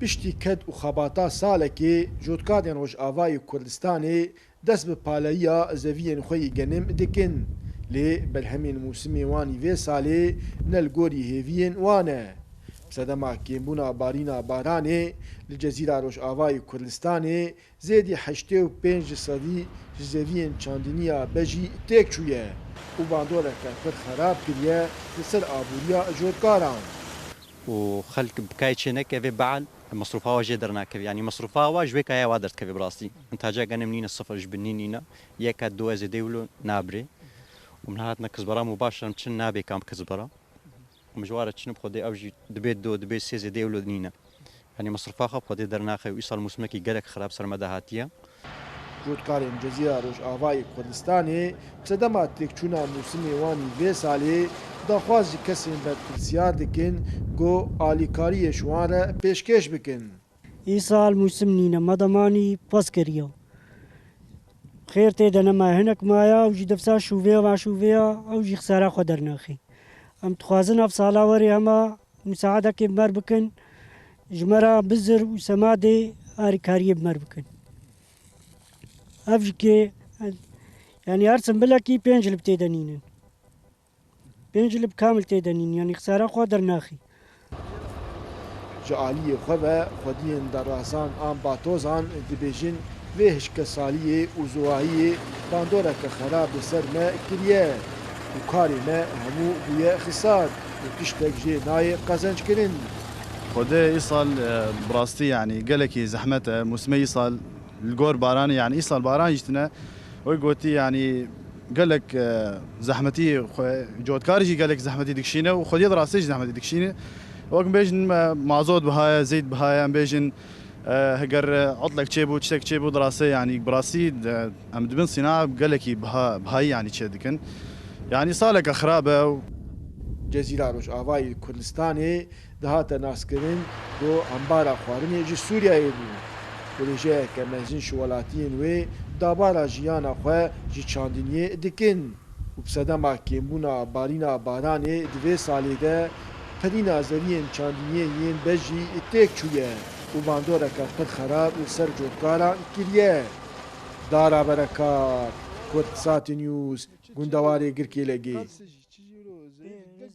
پشتی کەد و خەباتا ساڵێکی جۆتکاتێن ڕۆژئاوای کوردستانê dest bi paleya zeviyên xwe yî genim dikin. Lê belhemên mûsimê wanî vê salê ne li gorî hêviyên wan e. Sedema kêmbûna barîna baranê li Cezîra Rojavayê Kurdistanê zêdî 85% ji zeviyên çandiniya bejî têk çûye û bandoreke pir xerab kiriye li ser abûriya jotkaran. و خلق بکای چنک اوی بعل مصروفها جه در نکوی یعنی مصروفها جوی که یا درد کوی براستی انتاجا گنم نینا صفر جبنی نینا یک دو از دیولو نابری و من هات نکزبرا مباشرم چن نابی کام کزبرا و مجواره چن بخودی اوجی دبیت دو دبیت سیز دیولو نینا یعنی مصروفها خب خودی در نخوی و ایصال موسمه کی گرک خراب سرمده هاتیه جوتکارên Cezîra Rojavayê Kurdistanê sedema têkçûna mûsimê wanî vê salê daxwaz ji kesên berpirsiyar dikin got alîkariyê ji wan re pêşkêş bikin. Îsal mûsim nîne medemanî pes kiriye. Xêr tê de nema hinek maya ew jî defsa şûvêya van şûvêya ew jî xesara xwe dernaxî. Em dixwazin ev sala werê hema müsaadekê bi mer bikin ji me re bizir û semadê alîkariyê bi mer bikin. Ev jî kê yani her simbilekî 5 lib tê de nînin. 5 lib kamil tê de nînin yani xesara xwe dernaxî. Ji aliyê xwe ve xwediyên derazan an batozan dibêjin vê hişke saliyê û zowahiyê bandoreke xerab li ser me kiriye û karê me hemû bûye xisar û tiştek jê nayê qezençkirin. خدي إيصال براستي يعني قالكي زحمته موسمي إيصال الجور باراني يعني إيصال باران يجتنا ويقولتي يعني قالك زحمتي جود كارجي قالك زحمتي دكشينه وخدي دراسي زحمتي دكشينه وقم بيجن معزود بهاي زيد بهاي ام بيجن هجر عطلك تشيبو تشتك تشيبو دراسي يعني براسي ام دبن صناعه قالكي بهاي يعني تشدكن يعني صالك خرابه Cezîra Rojavayê Kurdistanê dihate naskirin got ambara xwarinê ji Sûriyayê bû. Projeyeke mezin ji welatiyên wê dabara jiyana xwe ji çandiniyê dikin û bi sedema kêmbûna barîna baranê di vê salê de qedîna zeviyên çandiniyê yên bej jî têk çûye û bandoreke pir xerab li ser cotkaran kiriye. Dara berekat, Kurdsat News, gundewarê Girkê Legê.